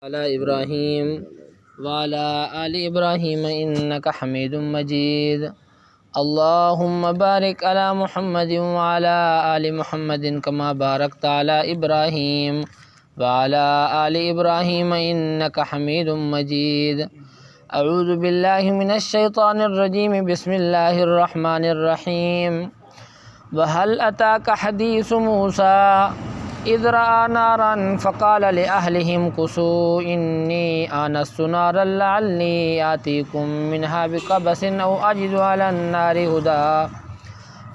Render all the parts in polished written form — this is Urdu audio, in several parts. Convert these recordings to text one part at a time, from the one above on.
على إبراهيم وعلى آل إبراهيم إنك حميد مجيد. اللهم بارك على محمد وعلى آل محمد كما باركت على إبراهيم وعلى آل إبراهيم إنك حميد مجيد. أعوذ بالله من الشيطان الرجيم. بسم الله الرحمن الرحيم. وهل أتاك حديث موسى إذ رأى نارا فقال لأهلهم كثوا إني آنست نارا لعلي آتيكم منها بقبس أو أجد على النار هدى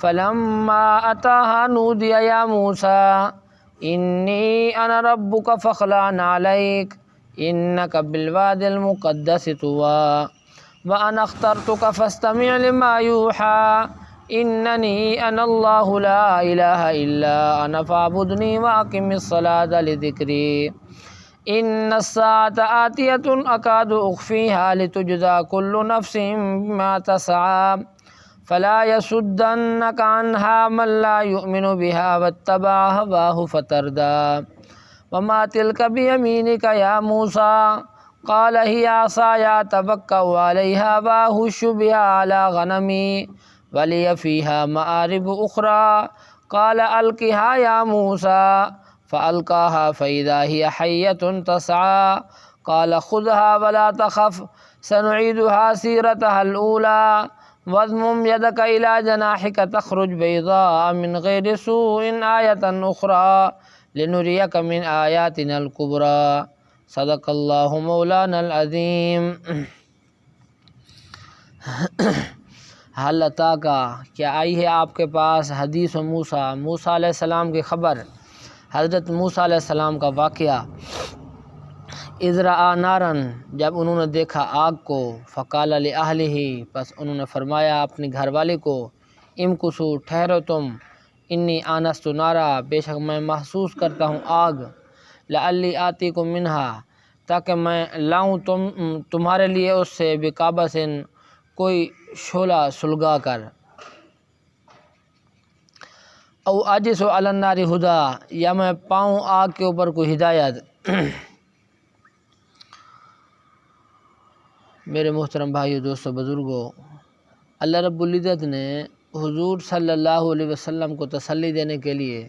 فلما أتاها نودي يا موسى إني أنا ربك فاخلع عليك إنك بالواد المقدس طوى وأنا اخترتك فاستمع لما يوحى إنني أنا الله لا إله إلا أنا فاعبدني وأقم الصلاة لذكري إن الساعة آتية أكاد أخفيها لتجزى كل نفس بما تسعى فلا يصدنك عنها من لا يؤمن بها واتبع هواه فتردى وما تلك بيمينك يا موسى قال هي عصاي أتوكأ عليها وأهش بها على غنمي ولي فيها مآرب أخرى قال ألقها يا موسى فألقاها فإذا هي حية تسعى قال خذها ولا تخف سنعيدها سيرتها الأولى واضمم يدك إلى جناحك تخرج بيضاء من غير سوء آية أخرى لنريك من آياتنا الكبرى. صدق اللہ مولانا العظیم. حل اتاکا، کیا آئی ہے آپ کے پاس حدیث موسیٰ، موسیٰ علیہ السلام کی خبر، حضرت موسیٰ علیہ السلام کا واقعہ. اذ رأى نارن، جب انہوں نے دیکھا آگ کو، فقال لأہلہ، پس انہوں نے فرمایا اپنی گھر والے کو، امکثوا، ٹھہرو تم، انی آنست نارا، بے شک میں محسوس کرتا ہوں آگ، لعلی آتیکم منہا، تاکہ میں لاؤں تمہارے لیے اس سے، بقابسن، کوئی شعلہ سلگا کر، او اجس علی النار ہدا، یا میں پاؤں آگ کے اوپر کوئی ہدایت. میرے محترم بھائیو، دوستو، بزرگوں، اللہ رب العزت نے حضور صلی اللہ علیہ وسلم کو تسلی دینے کے لیے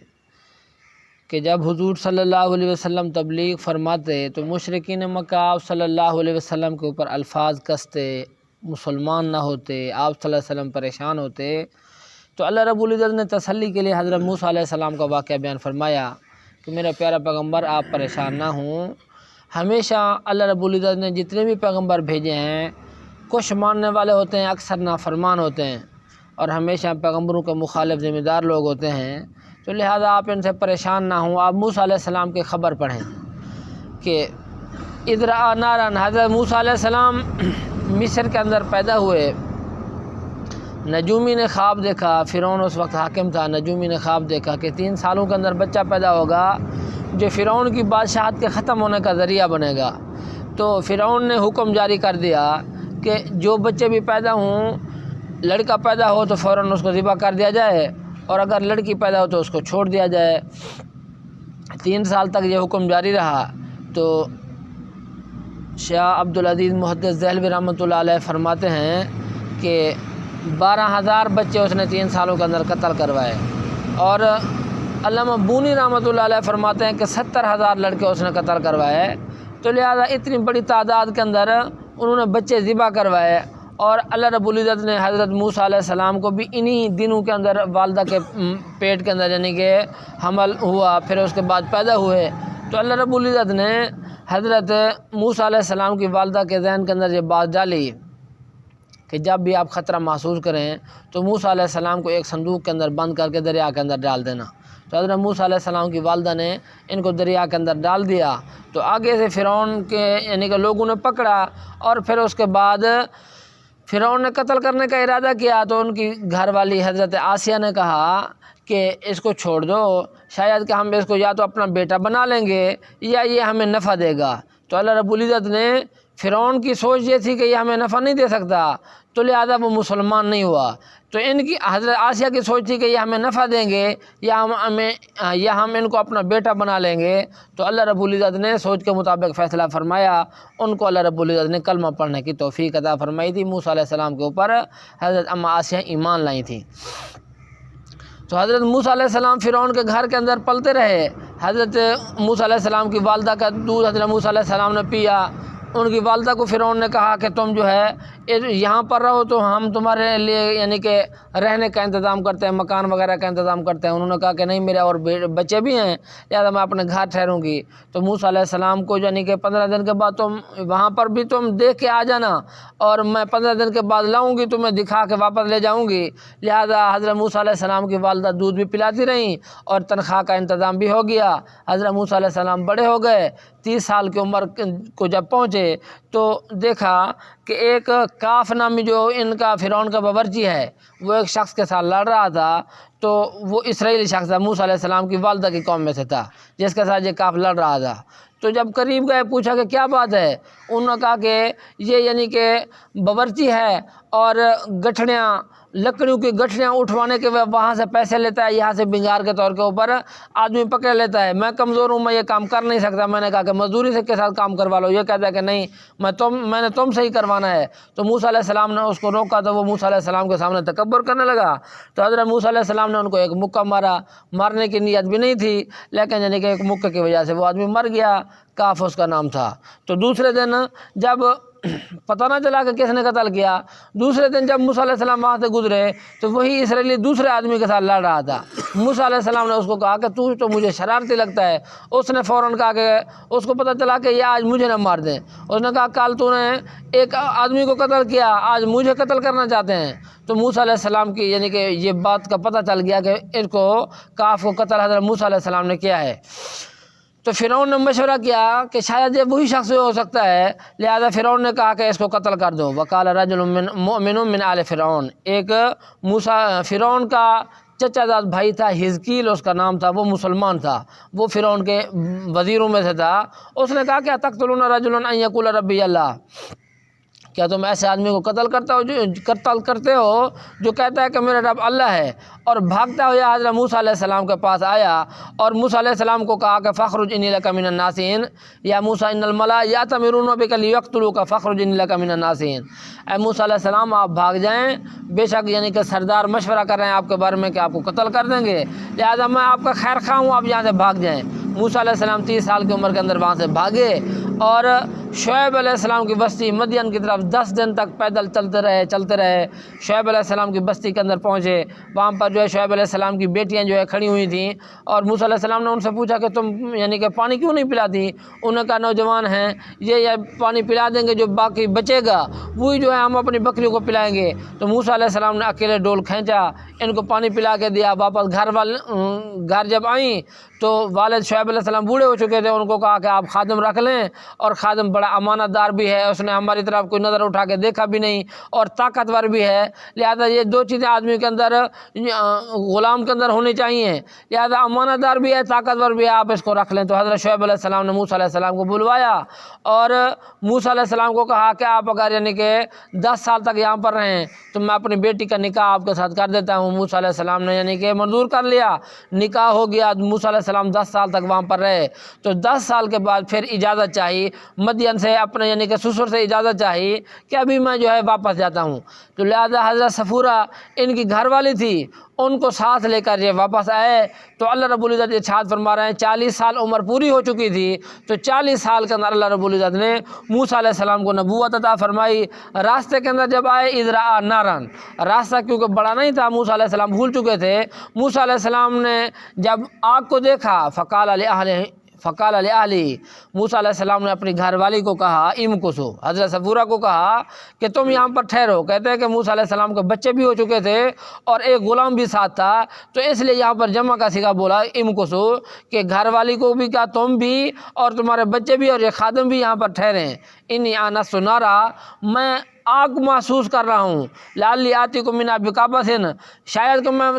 کہ جب حضور صلی اللہ علیہ وسلم تبلیغ فرماتے تو مشرکین مکہ آپ صلی اللہ علیہ وسلم کے اوپر الفاظ کستے، مسلمان نہ ہوتے، آپ صلی اللہ علیہ وسلم پریشان ہوتے. تو اللہ رب العزت نے تسلی کے لیے حضرت موسیٰ علیہ السلام کا واقعہ بیان فرمایا کہ میرا پیارا پیغمبر آپ پریشان نہ ہوں. ہمیشہ اللہ رب العزت نے جتنے بھی پیغمبر بھیجے ہیں، کچھ ماننے والے ہوتے ہیں، اکثر نافرمان ہوتے ہیں، اور ہمیشہ پیغمبروں کے مخالف ذمہ دار لوگ ہوتے ہیں. تو لہذا آپ ان سے پریشان نہ ہوں. آپ موسیٰ علیہ السلام کی خبر پڑھیں کہ اذ رأى نارن، حضرت موسیٰ علیہ السلام مصر کے اندر پیدا ہوئے. نجومی نے خواب دیکھا، فرعون اس وقت حاکم تھا. نجومی نے خواب دیکھا کہ 3 سالوں کے اندر بچہ پیدا ہوگا جو فرعون کی بادشاہت کے ختم ہونے کا ذریعہ بنے گا. تو فرعون نے حکم جاری کر دیا کہ جو بچے بھی پیدا ہوں، لڑکا پیدا ہو تو فوراً اس کو ذبح کر دیا جائے، اور اگر لڑکی پیدا ہو تو اس کو چھوڑ دیا جائے. 3 سال تک یہ حکم جاری رہا. تو شاہ عبدالعزیز محدث دہلوی رحمۃ اللہ علیہ فرماتے ہیں کہ 12,000 بچے اس نے 3 سالوں کے اندر قتل کروائے، اور علامہ بونی رحمۃ اللہ علیہ فرماتے ہیں کہ 70,000 لڑکے اس نے قتل کروائے. تو لہذا اتنی بڑی تعداد کے اندر انہوں نے بچے ذبح کروائے. اور اللہ رب العزت نے حضرت موسیٰ علیہ السلام کو بھی انہی دنوں کے اندر والدہ کے پیٹ کے اندر یعنی کہ حمل ہوا، پھر اس کے بعد پیدا ہوئے. تو اللہ رب العزت نے حضرت موسیٰ علیہ السلام کی والدہ کے ذہن کے اندر یہ بات ڈالی کہ جب بھی آپ خطرہ محسوس کریں تو موسیٰ علیہ السلام کو ایک صندوق کے اندر بند کر کے دریا کے اندر ڈال دینا. تو حضرت موسیٰ علیہ السلام کی والدہ نے ان کو دریا کے اندر ڈال دیا. تو آگے سے فرعون کے یعنی کہ لوگوں نے پکڑا، اور پھر اس کے بعد فرعون نے قتل کرنے کا ارادہ کیا. تو ان کی گھر والی حضرت آسیہ نے کہا کہ اس کو چھوڑ دو، شاید کہ ہم اس کو یا تو اپنا بیٹا بنا لیں گے یا یہ ہمیں نفع دے گا. تو اللہ رب العزت نے، فرعون کی سوچ یہ تھی کہ یہ ہمیں نفع نہیں دے سکتا، تو لہٰذا وہ مسلمان نہیں ہوا۔ تو ان کی حضرت آسیہ کی سوچ تھی کہ یہ ہمیں نفع دیں گے یا ہم ان کو اپنا بیٹا بنا لیں گے، تو اللہ رب العزت نے سوچ کے مطابق فیصلہ فرمایا، ان کو اللہ رب العزت نے کلمہ پڑھنے کی توفیق عطا فرمائی تھی۔ موسیٰ علیہ السلام کے اوپر حضرت اما آسیہ ایمان لائی تھیں۔ تو حضرت موسیٰ علیہ السلام فرعون کے گھر کے اندر پلتے رہے۔ حضرت موسیٰ علیہ السلام کی والدہ کا دودھ حضرت موسیٰ علیہ السلام نے پیا۔ ان کی والدہ کو فرعون نے کہا کہ تم جو ہے یہاں پر رہو تو ہم تمہارے لیے یعنی کہ رہنے کا انتظام کرتے ہیں، مکان وغیرہ کا انتظام کرتے ہیں۔ انہوں نے کہا کہ نہیں، میرے اور بچے بھی ہیں، لہٰذا میں اپنے گھر ٹھہروں گی۔ تو موسیٰ علیہ السلام کو یعنی کہ 15 دن کے بعد تم وہاں پر بھی تم دیکھ کے آ جانا، اور میں 15 دن کے بعد لاؤں گی، تمہیں دکھا کے واپس لے جاؤں گی۔ لہٰذا حضرت موسیٰ علیہ السلام کی والدہ دودھ بھی پلاتی رہیں اور تنخواہ کا انتظام بھی ہو گیا۔ حضرت موسیٰ علیہ السلام بڑے ہو گئے، 30 سال کی عمر کو جب پہنچے تو دیکھا کہ ایک کاف نامی جو ان کا فرعون کا باورچی ہے، وہ ایک شخص کے ساتھ لڑ رہا تھا۔ تو وہ اسرائیلی شخص تھا، موسیٰ علیہ السلام کی والدہ کی قوم میں سے تھا، جس کے ساتھ یہ کاف لڑ رہا تھا۔ تو جب قریب گئے، پوچھا کہ کیا بات ہے؟ انہوں نے کہا کہ یہ یعنی کہ باورچی ہے اور گٹھڑیاں، لکڑیوں کی گٹھڑیاں اٹھوانے کے وہاں سے پیسے لیتا ہے، یہاں سے بنگار کے طور کے اوپر آدمی پکڑ لیتا ہے۔ میں کمزور ہوں، میں یہ کام کر نہیں سکتا۔ میں نے کہا کہ مزدوری سے کے ساتھ کام کروا لو۔ یہ کہتا ہے کہ نہیں، میں نے تم سے ہی کروانا ہے۔ تو موسیٰ علیہ السلام نے اس کو روکا، تو وہ موسیٰ علیہ السلام کے سامنے تکبر کرنے لگا۔ تو حضرت موسیٰ علیہ السلام نے ان کو ایک مکہ مارا۔ مارنے کی نیت بھی نہیں تھی، لیکن یعنی کہ ایک مکے کی وجہ سے وہ آدمی مر گیا۔ کاف اس کا نام تھا۔ تو دوسرے دن جب پتہ نہ چلا کہ کس نے قتل کیا، دوسرے دن جب موسیٰ علیہ السلام وہاں سے گزرے تو وہی اسرائیلی دوسرے آدمی کے ساتھ لڑ رہا تھا۔ موسیٰ علیہ السلام نے اس کو کہا کہ تو مجھے شرارتی لگتا ہے۔ اس نے فوراً کہا کہ اس کو پتہ چلا کہ یہ آج مجھے نہ مار دیں۔ اس نے کہا کل تو نے ایک آدمی کو قتل کیا، آج مجھے قتل کرنا چاہتے ہیں۔ تو موسیٰ علیہ السلام کی یعنی کہ یہ بات کا پتہ چل گیا کہ ان کو کاف کو قتل حضرت موسیٰ علیہ السلام نے کیا ہے۔ تو فرعون نے مشورہ کیا کہ شاید یہ وہی شخص ہو سکتا ہے، لہذا فرعون نے کہا کہ اس کو قتل کر دو۔ وقال رجل مؤمن من آل فرعون، ایک فرعون کا چچا زاد بھائی تھا، حزقیل اس کا نام تھا، وہ مسلمان تھا، وہ فرعون کے وزیروں میں سے تھا۔ اس نے کہا کہ اتقتلون رجلا ان یقول ربی اللہ، کیا تم ایسے آدمی کو قتل کرتے ہو جو کہتا ہے کہ میرا رب اللہ ہے؟ اور بھاگتا ہوا حضرت موسیٰ علیہ السلام کے پاس آیا اور موسیٰ علیہ السلام کو کہا کہ فخرج انی لک من الناسین یا موسیٰ ان الملا یأتمرون بک لیقتلوک فخرج انی لک من الناسین۔ اے موسیٰ علیہ السلام، آپ بھاگ جائیں، بے شک یعنی کہ سردار مشورہ کر رہے ہیں آپ کے بارے میں کہ آپ کو قتل کر دیں گے، لہٰذا میں آپ کا خیر خواہ ہوں، آپ یہاں سے بھاگ جائیں۔ موسیٰ علیہ السلام 30 سال کی عمر کے اندر وہاں سے بھاگے اور شعیب علیہ السلام کی بستی مدین کی طرف 10 دن تک پیدل چلتے رہے۔ شعیب علیہ السلام کی بستی کے اندر پہنچے، وہاں پر جو ہے شعیب علیہ السلام کی بیٹیاں جو ہے کھڑی ہوئی تھیں، اور موسیٰ علیہ السلام نے ان سے پوچھا کہ تم یعنی کہ پانی کیوں نہیں پلاتی؟ انہوں نے کہا نوجوان ہیں، یہ پانی پلا دیں گے، جو باقی بچے گا وہی جو ہے ہم اپنی بکریوں کو پلائیں گے۔ تو موسیٰ علیہ السلام نے اکیلے ڈول کھینچا، ان کو پانی پلا کے دیا۔ واپس گھر جب آئیں تو والد شعیب علیہ السلام بوڑھے ہو چکے تھے، ان کو کہا کہ آپ خادم رکھ لیں، اور خادم بڑا امانت دار بھی ہے، اس نے ہماری طرف کوئی نظر اٹھا کے دیکھا بھی نہیں، اور طاقتور بھی ہے، لہذا یہ 2 چیزیں آدمی کے اندر غلام کے اندر ہونی چاہیے، لہذا امانت دار بھی ہے، طاقتور بھی ہے، آپ اس کو رکھ لیں۔ تو حضرت شعیب علیہ السلام نے موسیٰ علیہ السلام کو بلوایا اور موسیٰ علیہ السلام کو کہا کہ آپ اگر یعنی کہ 10 سال تک یہاں پر رہیں تو میں اپنی بیٹی کا نکاح آپ کے ساتھ کر دیتا ہوں۔ موسیٰ علیہ السلام نے یعنی کہ منظور کر لیا، نکاح ہو گیا۔ موسیٰ علیہ السلام 10 سال تک وہاں پر رہے۔ تو 10 سال کے بعد پھر اجازت چاہیے مدین سے، اپنے یعنی کہ سسر سے اجازت چاہیے کہ ابھی میں جو ہے واپس جاتا ہوں۔ تو لہذا حضرت صفورہ ان کی گھر والی تھی، ان کو ساتھ لے کر یہ واپس آئے۔ تو اللہ رب العزت ارشاد فرما رہے ہیں 40 سال عمر پوری ہو چکی تھی، تو 40 سال کے اندر اللہ رب العزت نے موسیٰ علیہ السلام کو نبوت عطا فرمائی۔ راستے کے اندر جب آئے اذرا نارن، راستہ کیونکہ بڑا نہیں تھا، موسیٰ علیہ السلام بھول چکے تھے، موسیٰ علیہ السلام نے جب آگ کو دیکھا فقال لأہلی، موسیٰ علیہ السلام نے اپنی گھر والی کو کہا امکثوا، حضرت صفورہ کو کہا کہ تم یہاں پر ٹھہرو۔ کہتے ہیں کہ موسیٰ علیہ السلام کے بچے بھی ہو چکے تھے اور ایک غلام بھی ساتھ تھا، تو اس لیے یہاں پر جمع کا صیغہ بولا امکثوا، کہ گھر والی کو بھی کہا تم بھی اور تمہارے بچے بھی اور یہ خادم بھی یہاں پر ٹھہریں۔ انی آنست نارا، میں آگ محسوس کر رہا ہوں، لعلی آتیکم منھا بقبس، شاید کہ میں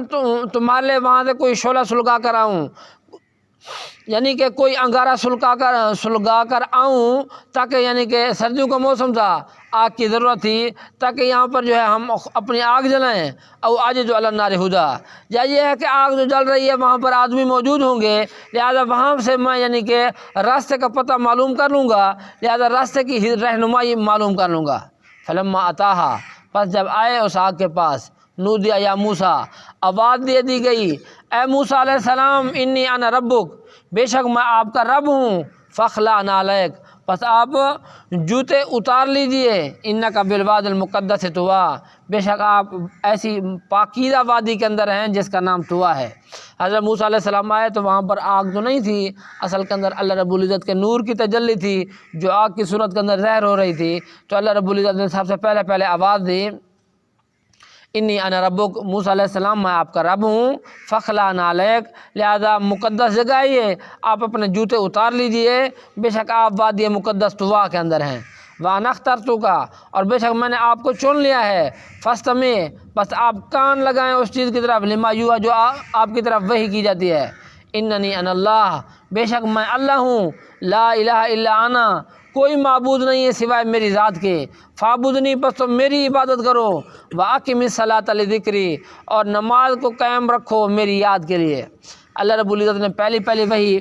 تمہارے لیے وہاں سے کوئی شعلہ سلگا کر آؤں۔ یعنی کہ کوئی انگارہ سلگا کر آؤں، تاکہ یعنی کہ سردیوں کا موسم تھا، آگ کی ضرورت تھی، تاکہ یہاں پر جو ہے ہم اپنی آگ جلائیں، او آج جو علی النار ہدا، یا یہ ہے کہ آگ جو جل رہی ہے وہاں پر آدمی موجود ہوں گے، لہذا وہاں سے میں یعنی کہ راستے کا پتہ معلوم کر لوں گا، لہذا راستے کی رہنمائی معلوم کر لوں گا۔ فلما اتاہا، پس جب آئے اس آگ کے پاس، نودیا یا موسیٰ، آواز دے دی گئی، اے موسیٰ علیہ السلام، انی انا ربک، بے شک میں آپ کا رب ہوں، فخلع نعلیک، پس آپ جوتے اتار لیجئے، انک بالواد المقدس طویٰ، بے شک آپ ایسی پاکیزہ وادی کے اندر ہیں جس کا نام طویٰ ہے۔ حضرت موسیٰ علیہ السلام آئے تو وہاں پر آگ تو نہیں تھی، اصل کے اندر اللہ رب العزت کے نور کی تجلی تھی جو آگ کی صورت کے اندر ظاہر ہو رہی تھی، تو اللہ رب العزت نے سب سے پہلے آواز دی، انی انا ربک، موسیٰ علیہ السلام میں آپ کا رب ہوں، فخلع نعلیک، لہذا مقدس جگہ ہے، آپ اپنے جوتے اتار لیجئے، بے شک آپ وادی مقدس طویٰ کے اندر ہیں۔ وَأَنَا اخْتَرْتُكَ، اور بے شک میں نے آپ کو چن لیا ہے، فَاسْتَمِعْ، بس آپ کان لگائیں اس چیز کی طرف، لِمَا یوحیٰ، جو آپ کی طرف وحی کی جاتی ہے، اِنَّنِی أَنَا اللَّہ، بے شک میں اللہ ہوں، لا الہ الا انا، کوئی معبود نہیں ہے سوائے میری ذات کے، فاعبدنی، بس تو میری عبادت کرو، وَأَقِمِ الصَّلَاةَ لِذِکْرِی، اور نماز کو قائم رکھو میری یاد کے لیے۔ اللہ رب العزت نے پہلی وحی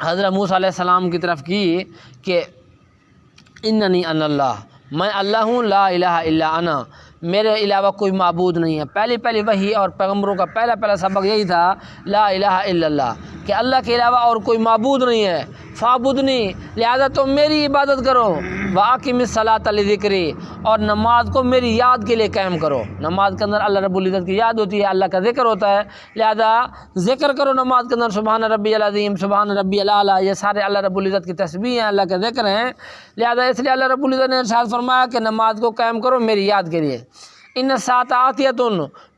حضرت موسیٰ علیہ السلام کی طرف کی کہ اننی انا اللہ، میں اللہ ہوں، لا الہ الا انا، میرے علاوہ کوئی معبود نہیں ہے۔ پہلی وحی اور پیغمبروں کا پہلا سبق یہی تھا، لا الہ الا اللہ، کہ اللہ کے علاوہ اور کوئی معبود نہیں ہے، فاعبدنی، لہذا تم میری عبادت کرو، وَأَقِمِ الصَّلَاةَ لِذِکْرِی، اور نماز کو میری یاد کے لیے قائم کرو۔ نماز کے اندر اللہ رب العزت کی یاد ہوتی ہے، اللہ کا ذکر ہوتا ہے، لہذا ذکر کرو نماز کے اندر، سبحان ربی العظیم، سبحان ربی الاعلیٰ، یہ سارے اللہ رب العزت کی تسبیح ہیں، اللہ کے ذکر ہیں، لہذا اس لیے اللہ رب العزت نے ارشاد فرمایا کہ نماز کو قائم کرو میری یاد کے لیے۔ ان الساعۃ آتیۃ،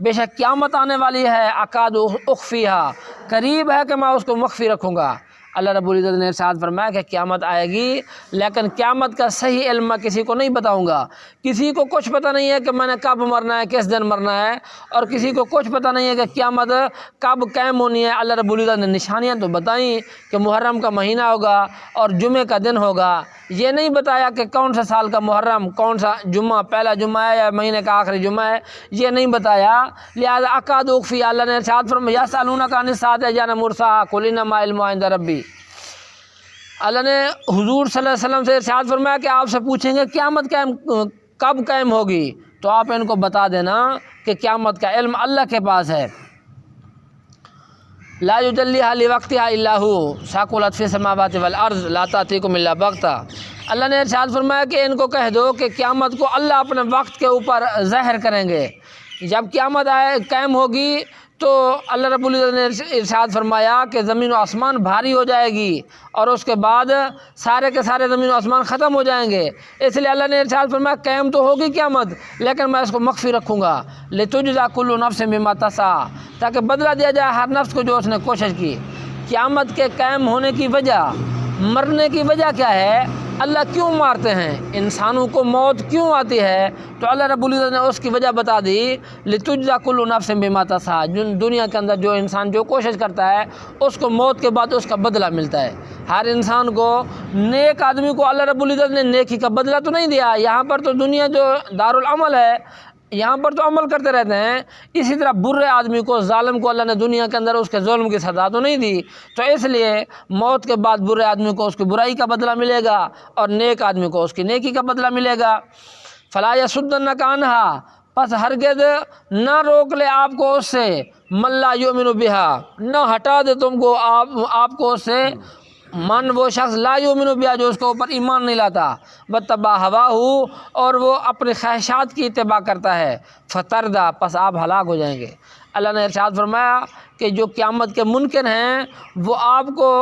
بے شک قیامت آنے والی ہے، اکاد اخفیہا، قریب ہے کہ میں اس کو مخفی رکھوں گا۔ اللہ رب العزت نے ارشاد فرمایا کہ قیامت آئے گی، لیکن قیامت کا صحیح علم میں کسی کو نہیں بتاؤں گا۔ کسی کو کچھ پتہ نہیں ہے کہ میں نے کب مرنا ہے، کس دن مرنا ہے، اور کسی کو کچھ پتہ نہیں ہے کہ قیامت کب قائم ہونی ہے۔ اللہ رب العزت نے نشانیاں تو بتائیں کہ محرم کا مہینہ ہوگا اور جمعے کا دن ہوگا، یہ نہیں بتایا کہ کون سا سال کا محرم، کون سا جمعہ، پہلا جمعہ ہے یا مہینے کا آخری جمعہ ہے، یہ نہیں بتایا۔ لہذا اکاد اخفی، اللہ نے ارشاد فرمایا یسألونک عن الساعۃ ایان مرساہا قل انما علمها عند ربی۔ اللہ نے حضور صلی اللہ علیہ وسلم سے ارشاد فرمایا کہ آپ سے پوچھیں گے قیامت کب قائم ہوگی، تو آپ ان کو بتا دینا کہ قیامت کا علم اللہ کے پاس ہے۔ لا یجلیھا لوقتھا الا ھو ثقلت فی السماوات والارض لا تأتیکم الا بغتہ۔ اللہ نے ارشاد فرمایا کہ ان کو کہہ دو کہ قیامت کو اللہ اپنے وقت کے اوپر ظاہر کریں گے۔ جب قیامت قائم ہوگی تو اللہ رب العزت نے ارشاد فرمایا کہ زمین و آسمان بھاری ہو جائے گی، اور اس کے بعد سارے کے سارے زمین و آسمان ختم ہو جائیں گے، اس لیے اللہ نے ارشاد فرمایا قائم تو ہوگی قیامت، لیکن میں اس کو مخفی رکھوں گا، لتجزی کل نفس بما تسعی، تاکہ بدلہ دیا جائے ہر نفس کو جو اس نے کوشش کی۔ قیامت کے قائم ہونے کی وجہ، مرنے کی وجہ کیا ہے؟ اللہ کیوں مارتے ہیں انسانوں کو، موت کیوں آتی ہے؟ تو اللہ رب العزت نے اس کی وجہ بتا دی، لتجزی کل نفس بما تسعی، دنیا کے اندر جو انسان جو کوشش کرتا ہے اس کو موت کے بعد اس کا بدلہ ملتا ہے۔ ہر انسان کو، نیک آدمی کو اللہ رب العزت نے نیکی کا بدلہ تو نہیں دیا، یہاں پر تو دنیا جو دارالعمل ہے، یہاں پر تو عمل کرتے رہتے ہیں، اسی طرح برے آدمی کو، ظالم کو اللہ نے دنیا کے اندر اس کے ظلم کی سزا تو نہیں دی، تو اس لیے موت کے بعد برے آدمی کو اس کی برائی کا بدلہ ملے گا اور نیک آدمی کو اس کی نیکی کا بدلہ ملے گا۔ فلا یصدنک عنہا، پس ہرگز نہ روک لے آپ کو اس سے، من لا یؤمن بہا، نہ ہٹا دے تم کو آپ کو اس سے، من وہ شخص لا یؤمن بہا جو اس کے اوپر ایمان نہیں لاتا، واتبع ہواہ، اور وہ اپنی خواہشات کی اتباع کرتا ہے، فتردی، پس آپ ہلاک ہو جائیں گے۔ اللہ نے ارشاد فرمایا کہ جو قیامت کے منکر ہیں وہ آپ کو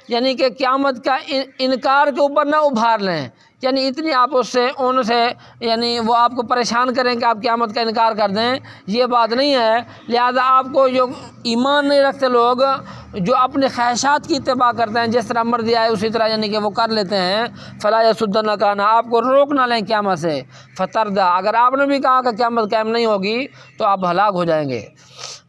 یعنی کہ قیامت کا انکار کے اوپر نہ ابھار لیں، یعنی اتنی آپ ان سے یعنی وہ آپ کو پریشان کریں کہ آپ قیامت کا انکار کر دیں، یہ بات نہیں ہے۔ لہذا آپ کو جو ایمان نہیں رکھتے لوگ، جو اپنے خواہشات کی اتباع کرتے ہیں، جس طرح مرضی آئے اسی طرح یعنی کہ وہ کر لیتے ہیں، فلا یصدنک عنہا، آپ کو روک نہ لیں قیامت سے، فتردی، اگر آپ نے بھی کہا کہ قیامت قائم نہیں ہوگی تو آپ ہلاک ہو جائیں گے۔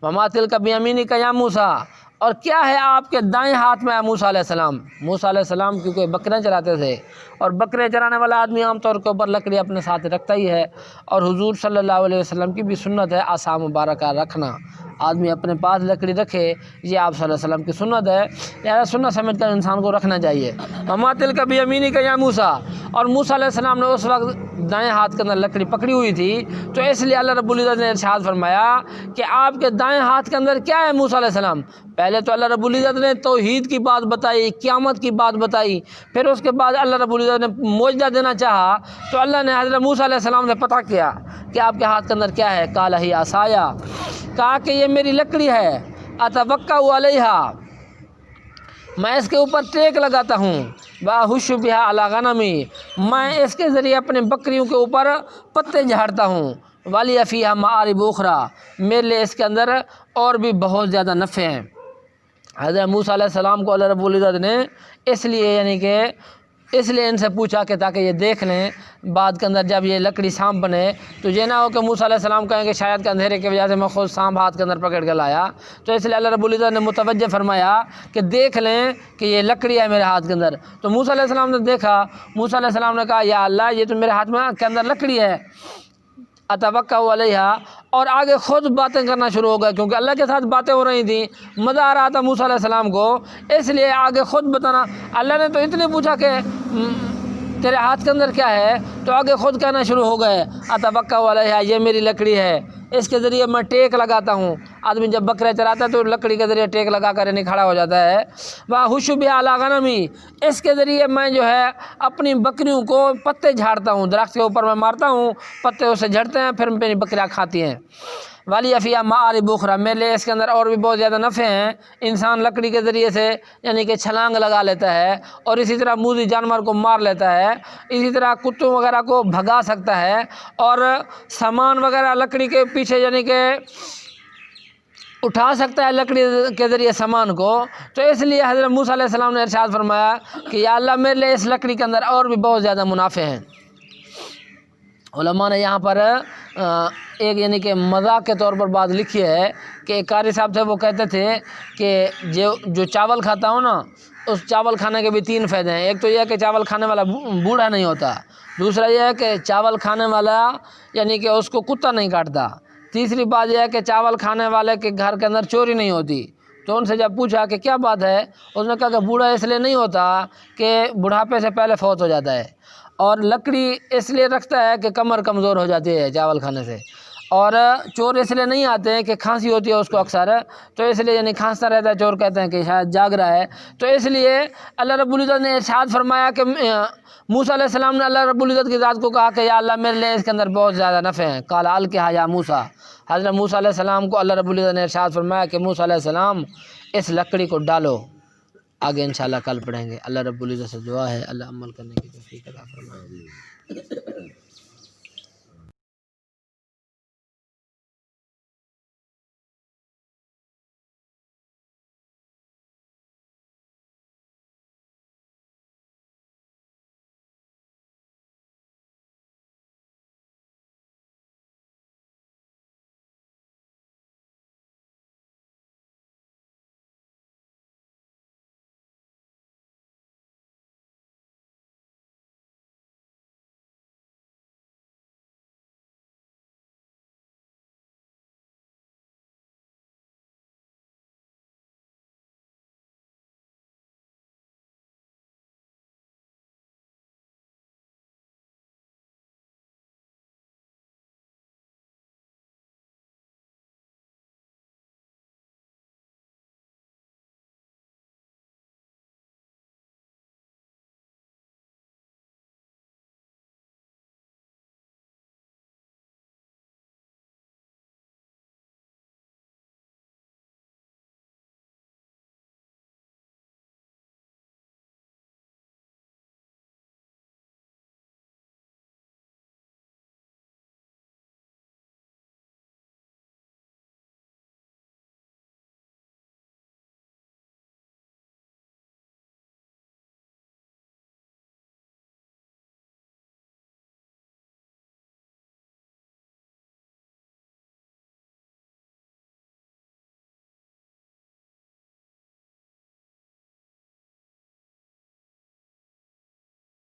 وما تلک بیمینک یا موسیٰ، اور کیا ہے آپ کے دائیں ہاتھ میں؟ موسیٰ علیہ السلام، موسیٰ علیہ السلام کیونکہ بکرے چراتے تھے، اور بکرے چرانے والا آدمی عام طور کے اوپر لکڑی اپنے ساتھ رکھتا ہی ہے، اور حضور صلی اللہ علیہ وسلم کی بھی سنت ہے عصا مبارکہ رکھنا، آدمی اپنے پاس لکڑی رکھے، یہ آپ صلی اللہ علیہ وسلم کی سنت ہے، لہذا سنت سمجھ کر انسان کو رکھنا چاہیے۔ وما تلک بیمینک یا موسیٰ، اور موسیٰ علیہ السلام نے اس وقت دائیں ہاتھ کے اندر لکڑی پکڑی ہوئی تھی، تو اس لیے اللہ رب العزت نے ارشاد فرمایا کہ آپ کے دائیں ہاتھ کے اندر کیا ہے موسیٰ علیہ السلام؟ پہلے تو اللہ رب العزت نے توحید کی بات بتائی، قیامت کی بات بتائی، پھر اس کے بعد اللہ رب العزت نے معجزہ دینا چاہا، تو اللہ نے حضرت موسیٰ علیہ السلام سے پتہ کیا کہ آپ کے ہاتھ کے اندر کیا ہے؟ قال ہی عصایا، کہا کہ یہ میری لکڑی ہے، اتوکا علیہا، میں اس کے اوپر ٹیک لگاتا ہوں، واحش بہا علی غنمی، میں اس کے ذریعے اپنے بکریوں کے اوپر پتے جھاڑتا ہوں، ولی فیہا معارب اخری، میرے لیے اس کے اندر اور بھی بہت زیادہ نفع ہیں۔ حضرت موسیٰ علیہ السلام کو اللہ رب العزت نے اس لیے ان سے پوچھا کہ تاکہ یہ دیکھ لیں بعد کے اندر جب یہ لکڑی سانپ بنے تو یہ نہ ہو کہ موسیٰ علیہ السلام کہیں کہ شاید کہ اندھیرے کی وجہ سے میں خود سانپ ہاتھ کے اندر پکڑ کے لایا، تو اس لیے اللہ رب العزت نے متوجہ فرمایا کہ دیکھ لیں کہ یہ لکڑی ہے میرے ہاتھ کے اندر۔ تو موسیٰ علیہ السلام نے دیکھا، موسیٰ علیہ السلام نے کہا یا اللہ یہ تو میرے ہاتھ میں کے اندر لکڑی ہے، اتوکا علیہا، اور آگے خود باتیں کرنا شروع ہو گئے، کیونکہ اللہ کے ساتھ باتیں ہو رہی تھیں، مزہ آ رہا تھا موسیٰ علیہ السلام کو، اس لیے آگے خود بتانا۔ اللہ نے تو اتنے پوچھا کہ تیرے ہاتھ کے اندر کیا ہے، تو آگے خود کہنا شروع ہو گئے اتوکا علیہا، یہ میری لکڑی ہے، اس کے ذریعے میں ٹیک لگاتا ہوں۔ آدمی جب بکرے چراتا ہے تو لکڑی کے ذریعے ٹیک لگا کر یعنی کھڑا ہو جاتا ہے۔ واحش بہا علی غنمی، اس کے ذریعے میں جو ہے اپنی بکریوں کو پتے جھاڑتا ہوں، درخت کے اوپر میں مارتا ہوں، پتے اسے جھڑتے ہیں، پھر میری بکریاں کھاتی ہیں۔ ولی فیہا معارب اخری، میرے لیے اس کے اندر اور بھی بہت زیادہ نفع ہیں۔ انسان لکڑی کے ذریعے سے یعنی کہ چھلانگ لگا لیتا ہے، اور اسی طرح موذی جانور کو مار لیتا ہے، اسی طرح کتوں وغیرہ کو بھگا سکتا ہے، اور سامان وغیرہ لکڑی کے پیچھے یعنی کہ اٹھا سکتا ہے لکڑی کے ذریعے سامان کو۔ تو اس لیے حضرت موسیٰ علیہ السلام نے ارشاد فرمایا کہ یا اللہ میرے لیے اس لکڑی کے اندر اور بھی بہت زیادہ منافع ہیں۔ علماء نے یہاں پر ایک یعنی کہ مذاق کے طور پر بات لکھی ہے کہ ایک قاری صاحب تھے، وہ کہتے تھے کہ جو چاول کھاتا ہوں نا، اس چاول کھانے کے بھی 3 فائدے ہیں۔ ایک تو یہ ہے کہ چاول کھانے والا بوڑھا نہیں ہوتا، دوسرا یہ ہے کہ چاول کھانے والا یعنی کہ اس کو کتا نہیں کاٹتا، تیسری بات یہ ہے کہ چاول کھانے والے کے گھر کے اندر چوری نہیں ہوتی۔ تو ان سے جب پوچھا کہ کیا بات ہے، اس نے کہا کہ بوڑھا اس لیے نہیں ہوتا کہ بڑھاپے سے پہلے فوت ہو جاتا ہے، اور لکڑی اس لیے رکھتا ہے کہ کمر کمزور ہو جاتی ہے چاول کھانے سے، اور چور اس لیے نہیں آتے ہیں کہ کھانسی ہوتی ہے اس کو اکثر، تو اس لیے یعنی کھانستا رہتا ہے، چور کہتے ہیں کہ شاید جاگ رہا ہے۔ تو اس لیے اللہ رب العزت نے ارشاد فرمایا کہ موسیٰ علیہ السلام نے اللہ رب العزت کی ذات کو کہا کہ یا اللہ میرے لیے اس کے اندر بہت زیادہ نفع ہیں۔ قال القھا یا موسیٰ، حضرت موسیٰ علیہ السلام کو اللہ رب العزت نے ارشاد فرمایا کہ موسیٰ علیہ السلام اس لکڑی کو ڈالو۔ آگے انشاءاللہ کل پڑھیں گے۔ اللہ رب العزت سے دعا ہے اللہ عمل کرنے کی توفیق عطا فرمائے۔